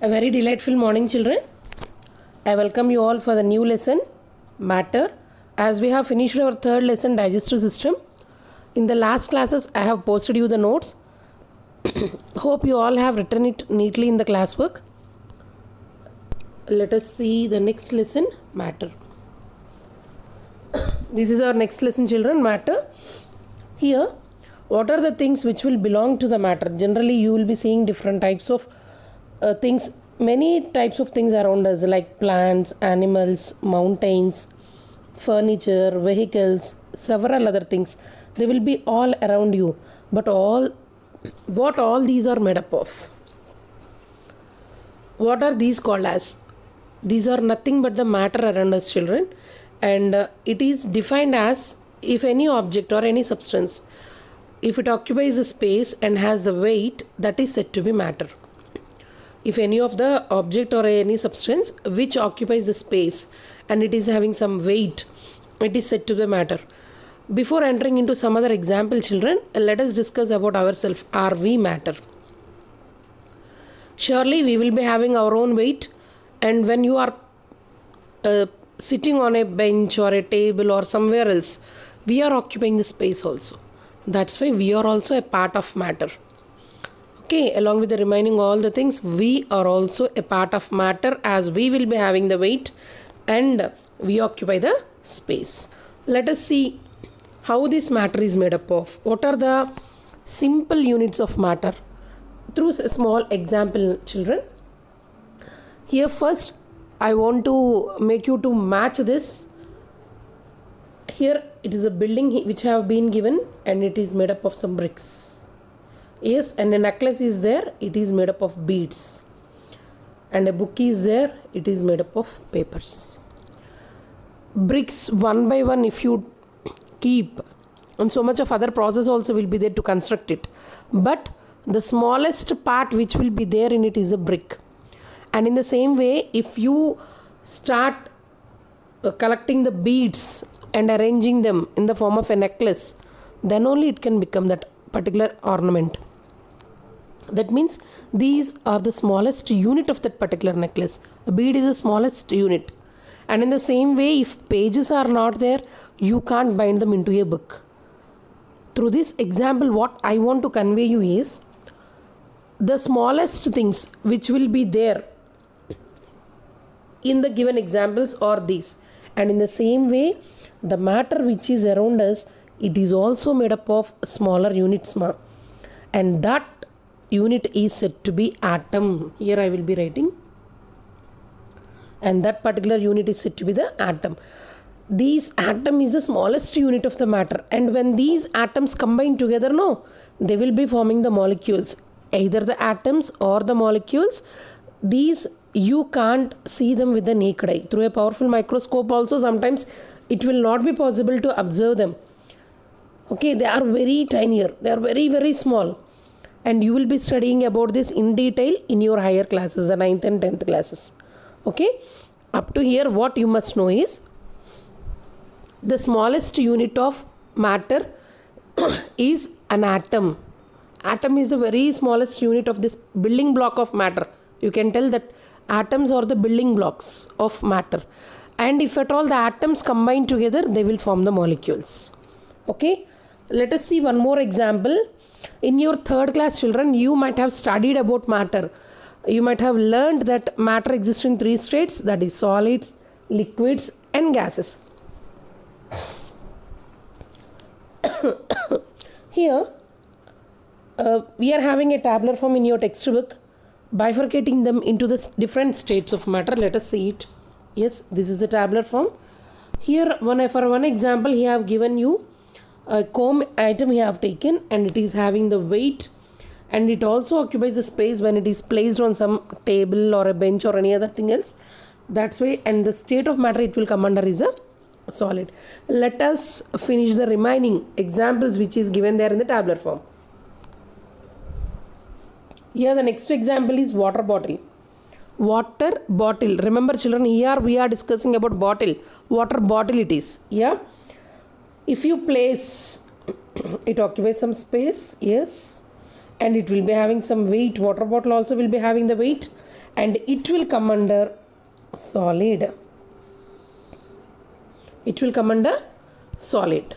A very delightful morning, children. I welcome you all for the new lesson, Matter. As we have finished our third lesson, Digestive System. In the last classes, I have posted you the notes. Hope you all have written it neatly in the classwork. Let us see the next lesson, Matter. This is our next lesson, children, Matter. Here, what are the things which will belong to the matter? Generally, you will be seeing different types of things, many types of things around us, like plants, animals, mountains, furniture, vehicles, several other things. They will be all around you. But what all these are made up of? What are these called as? These are nothing but the matter around us, children. And it is defined as if any object or any substance, if it occupies a space and has the weight, that is said to be matter. If any of the object or any substance which occupies the space and it is having some weight, it is said to be matter. Before entering into some other example, children, let us discuss about ourselves. Are we matter? Surely we will be having our own weight, and when you are sitting on a bench or a table or somewhere else, we are occupying the space also. That's why we are also a part of matter. Okay, along with the remaining all the things, we are also a part of matter, as we will be having the weight and we occupy the space. Let us see how this matter is made up of. What are the simple units of matter? Through a small example, children. Here first, I want to make you to match this. Here it is a building which have been given and it is made up of some bricks. Yes, and a necklace is there, it is made up of beads. And a book is there, it is made up of papers. Bricks one by one if you keep, and so much of other process also will be there to construct it. But the smallest part which will be there in it is a brick. And in the same way, if you start collecting the beads and arranging them in the form of a necklace, then only it can become that particular ornament. That means these are the smallest unit of that particular necklace. A bead is the smallest unit. And in the same way, if pages are not there, you can't bind them into a book. Through this example, what I want to convey you is the smallest things which will be there in the given examples are these. And in the same way, the matter which is around us, it is also made up of smaller units. And that unit is said to be atom. Here I will be writing. And that particular unit is said to be the atom. This atom is the smallest unit of the matter. And when these atoms combine together, they will be forming the molecules. Either the atoms or the molecules. These you can't see them with the naked eye. Through a powerful microscope also, sometimes it will not be possible to observe them. Okay, they are very tiny. They are very, very small. And you will be studying about this in detail in your higher classes, the 9th and 10th classes. Okay, up to here what you must know is the smallest unit of matter is an atom. Atom is the very smallest unit of this building block of matter. You can tell that atoms are the building blocks of matter. And if at all the atoms combine together, they will form the molecules. Okay, let us see one more example. In your third class, children, you might have studied about matter. You might have learned that matter exists in 3 states, that is solids, liquids and gases. Here, we are having a tabular form in your textbook, bifurcating them into the different states of matter. Let us see it. Yes, this is a tabular form. Here, for one example, he have given you a comb item he have taken, and it is having the weight, and it also occupies the space when it is placed on some table or a bench or any other thing else. That's why, and the state of matter it will come under is a solid. Let us finish the remaining examples which is given there in the tabular form. Here the next example is water bottle. Water bottle. Remember, children, here we are discussing about bottle. Water bottle it is. Yeah. If you place, it occupies some space. Yes. And it will be having some weight. Water bottle also will be having the weight. and it will come under solid. It will come under solid.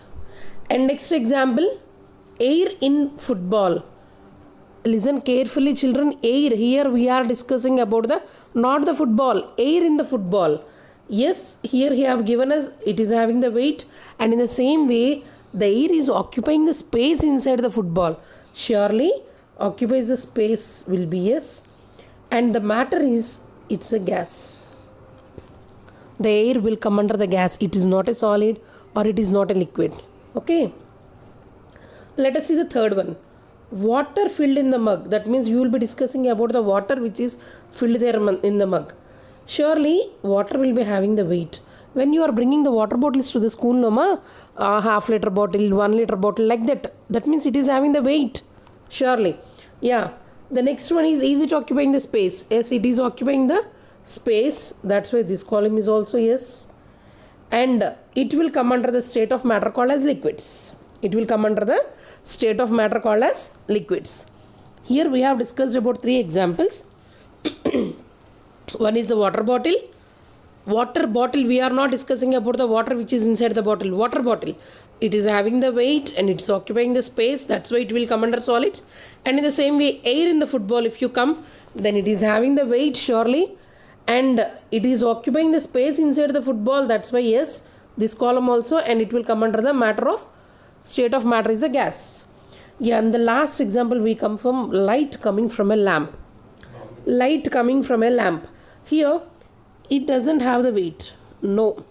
And next example, air in football. Listen carefully, children. Air, here we are discussing about the, not the football, air in the football. Yes, here he have given us, it is having the weight, and in the same way the air is occupying the space inside the football. Surely occupies the space will be yes, and the matter is, it's a gas. The air will come under the gas. It is not a solid or it is not a liquid. Okay. Let us see the third one. Water filled in the mug. That means you will be discussing about the water which is filled there in the mug. Surely water will be having the weight. When you are bringing the water bottles to the school, no ma, half liter bottle, 1 liter bottle, like that. That means it is having the weight. Surely. Yeah. The next one is it occupying the space? Yes, it is occupying the space. That's why this column is also yes. And it will come under the state of matter called as liquids. It will come under the state of matter called as liquids. Here we have discussed about 3 examples. One is the water bottle. Water bottle, we are not discussing about the water which is inside the bottle. Water bottle, it is having the weight and it is occupying the space. That's why it will come under solids. And in the same way, air in the football, if you come, then it is having the weight surely, and it is occupying the space inside the football. That's why yes, this column also, and it will come under the matter of, state of matter is a gas. Yeah, and the last example we come from light coming from a lamp. Light coming from a lamp. Here it doesn't have the weight. No,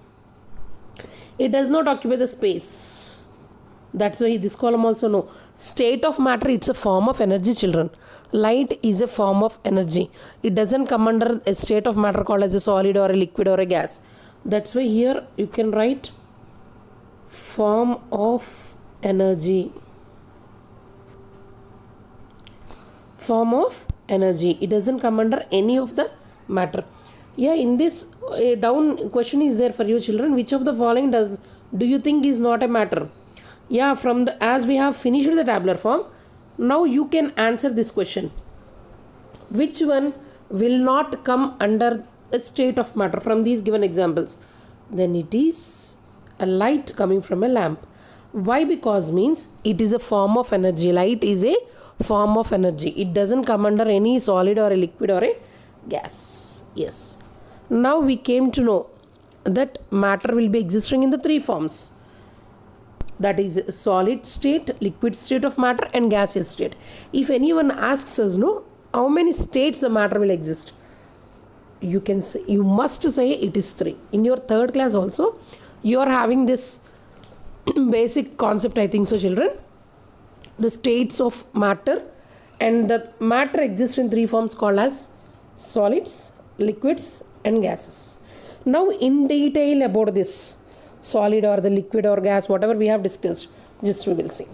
it does not occupy the space. That's why this column also no. State of matter, it's a form of energy, children. Light is a form of energy. It doesn't come under a state of matter called as a solid or a liquid or a gas. That's why here you can write form of energy. Form of energy. It doesn't come under any of the matter. Yeah, in this down question is there for you, children. Which of the following do you think is not a matter? Yeah, from the, as we have finished the tabular form, now you can answer this question. Which one will not come under a state of matter from these given examples? Then it is a light coming from a lamp. Why? Because means it is a form of energy. Light is a form of energy. It doesn't come under any solid or a liquid or a gas. Yes. Now we came to know that matter will be existing in the 3 forms. That is solid state, liquid state of matter, and gaseous state. If anyone asks us, no, how many states the matter will exist, you can say, you must say it is 3. In your 3rd class also, you are having this basic concept, I think so, children. The states of matter, and the matter exists in 3 forms called as solids, liquids, and gases. Now in detail about this solid or the liquid or gas, whatever we have discussed, just we will see.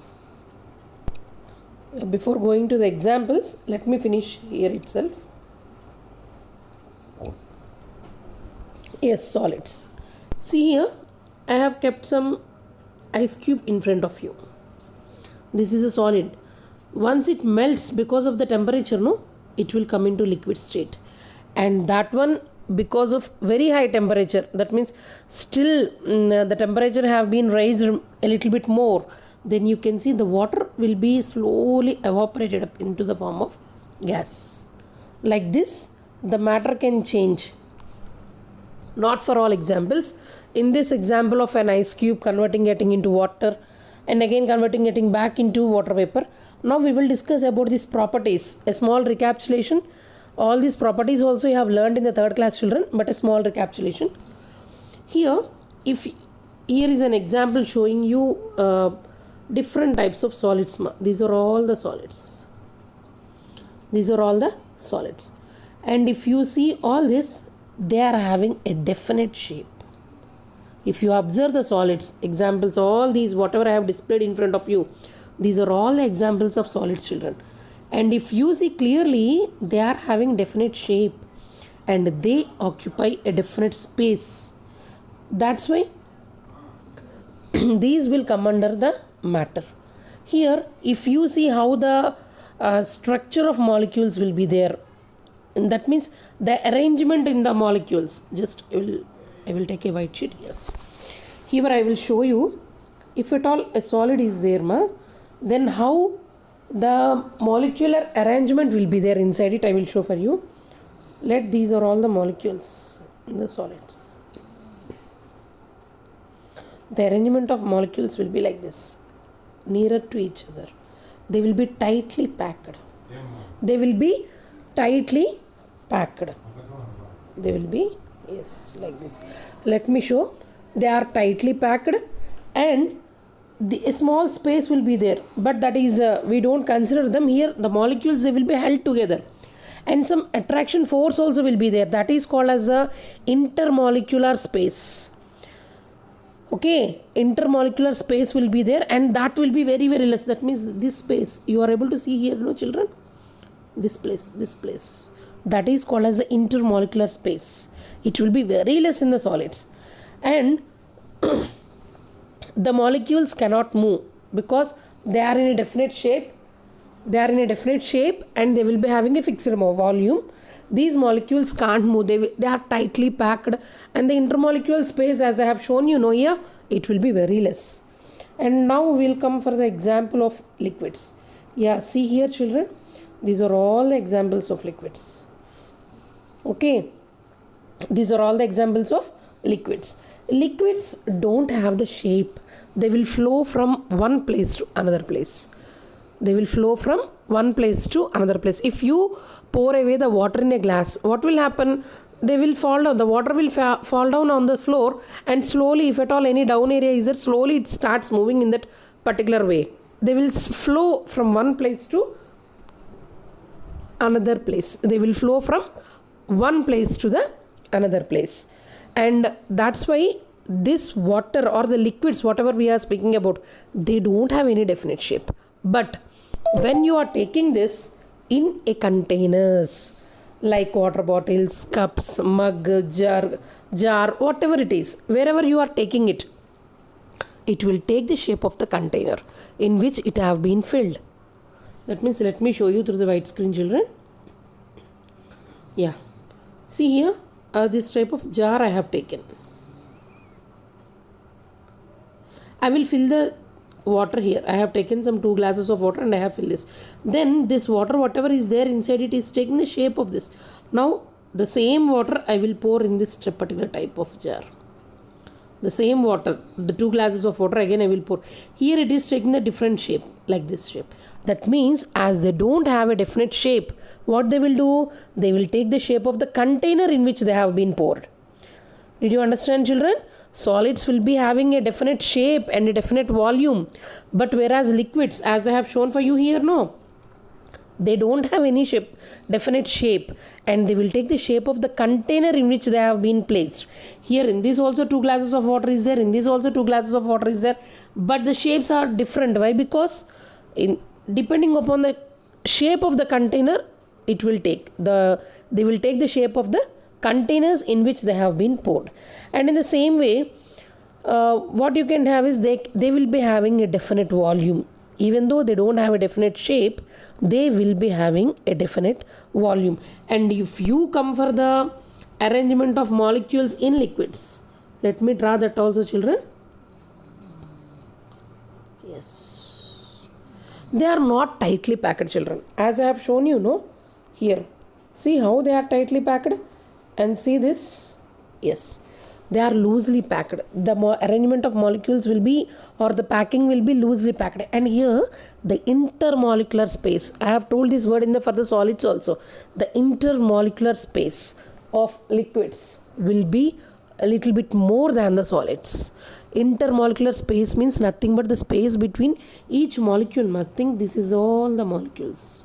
Before going to the examples, let me finish here itself. Yes, solids. See here, I have kept some ice cube in front of you. This is a solid. Once it melts because of the temperature, no, it will come into liquid state. And that one, because of very high temperature, that means still the temperature have been raised a little bit more, then you can see the water will be slowly evaporated up into the form of gas. Like this, the matter can change. Not for all examples. In this example of an ice cube getting into water and again getting back into water vapor, now we will discuss about these properties. A small recapitulation. All these properties also you have learned in the 3rd class, children, but a small recapitulation. Here is an example showing you different types of solids. These are all the solids. These are all the solids. And if you see all this, they are having a definite shape. If you observe the solids, examples, all these, whatever I have displayed in front of you, these are all the examples of solids, children. And if you see clearly, they are having definite shape and they occupy a definite space. That's why these will come under the matter. Here, if you see how the structure of molecules will be there, And that means the arrangement in the molecules. Just I will take a white sheet. Yes. Here I will show you, if at all a solid is there, then how the molecular arrangement will be there inside it. I will show for you. These are all the molecules in the solids. The arrangement of molecules will be like this, nearer to each other. They will be tightly packed. They will be tightly packed. They will be, yes, like this. Let me show. They are tightly packed, and a small space will be there, but that is we don't consider them here. The molecules, they will be held together, and some attraction force also will be there. That is called as a intermolecular space. Okay, intermolecular space will be there, and that will be very, very less. That means this space you are able to see here, no children? This place. That is called as the intermolecular space. It will be very less in the solids, and the molecules cannot move because they are in a definite shape. And they will be having a fixed volume. These molecules can't move. They are tightly packed, and the intermolecular space, as I have shown you here, it will be very less. And now we will come for the example of liquids. Yeah, see here, children. These are all the examples of liquids. Okay, these are all the examples of liquids. Liquids don't have the shape. They will flow from one place to another place. If you pour away the water in a glass, what will happen? They will fall down. The water will fall down on the floor, and slowly, if at all any down area is there, slowly it starts moving in that particular way. They will flow from one place to another place. And that's why this water or the liquids, whatever we are speaking about, they don't have any definite shape. But when you are taking this in a containers like water bottles, cups, mug, jar, whatever it is, wherever you are taking it, it will take the shape of the container in which it have been filled. That means, let me show you through the white screen, children. Yeah, see here, this type of jar I have taken. I will fill the water here. I have taken some 2 glasses of water and I have filled this. Then this water, whatever is there inside it, is taking the shape of this. Now the same water I will pour in this particular type of jar. The same water, the 2 glasses of water, again I will pour. Here it is taking the different shape, like this shape. That means, as they don't have a definite shape, what they will do? They will take the shape of the container in which they have been poured. Did you understand, children? Solids will be having a definite shape and a definite volume, but whereas liquids, as I have shown for you here, no, they don't have any shape, definite shape, and they will take the shape of the container in which they have been placed. Here in this also 2 glasses of water is there, in this also 2 glasses of water is there, but the shapes are different. Why? Because depending upon the shape of the container, they will take the shape of the containers in which they have been poured. And in the same way, what you can have is they will be having a definite volume. Even though they don't have a definite shape, they will be having a definite volume. And if you come for the arrangement of molecules in liquids, let me draw that also, children. Yes, they are not tightly packed, children, as I have shown you, here. See how they are tightly packed, and see this. Yes, they are loosely packed. The arrangement of molecules will be, or the packing will be loosely packed. And here the intermolecular space, I have told this word for the solids also. The intermolecular space of liquids will be a little bit more than the solids. Intermolecular space means nothing but the space between each molecule. Nothing. This is all the molecules.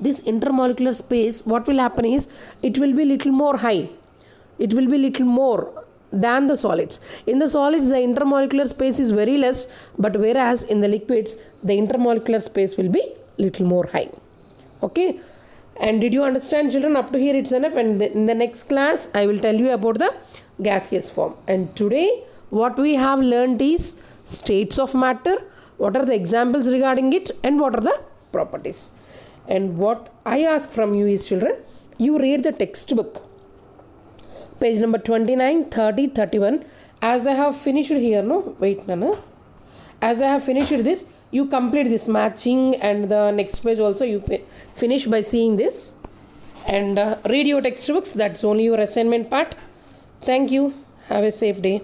This intermolecular space, what will happen is, it will be little more high. It will be little more than the solids. In the solids, the intermolecular space is very less, but whereas in the liquids, the intermolecular space will be little more high. Okay. And did you understand, children? Up to here it's enough, and in the next class I will tell you about the gaseous form. And today what we have learned is states of matter, what are the examples regarding it, and what are the properties. And what I ask from you is, children, you read the textbook. Page number 29, 30, 31. As I have finished here, no? Wait, Nana. As I have finished this, you complete this matching, and the next page also you finish by seeing this. And read your textbooks. That's only your assignment part. Thank you. Have a safe day.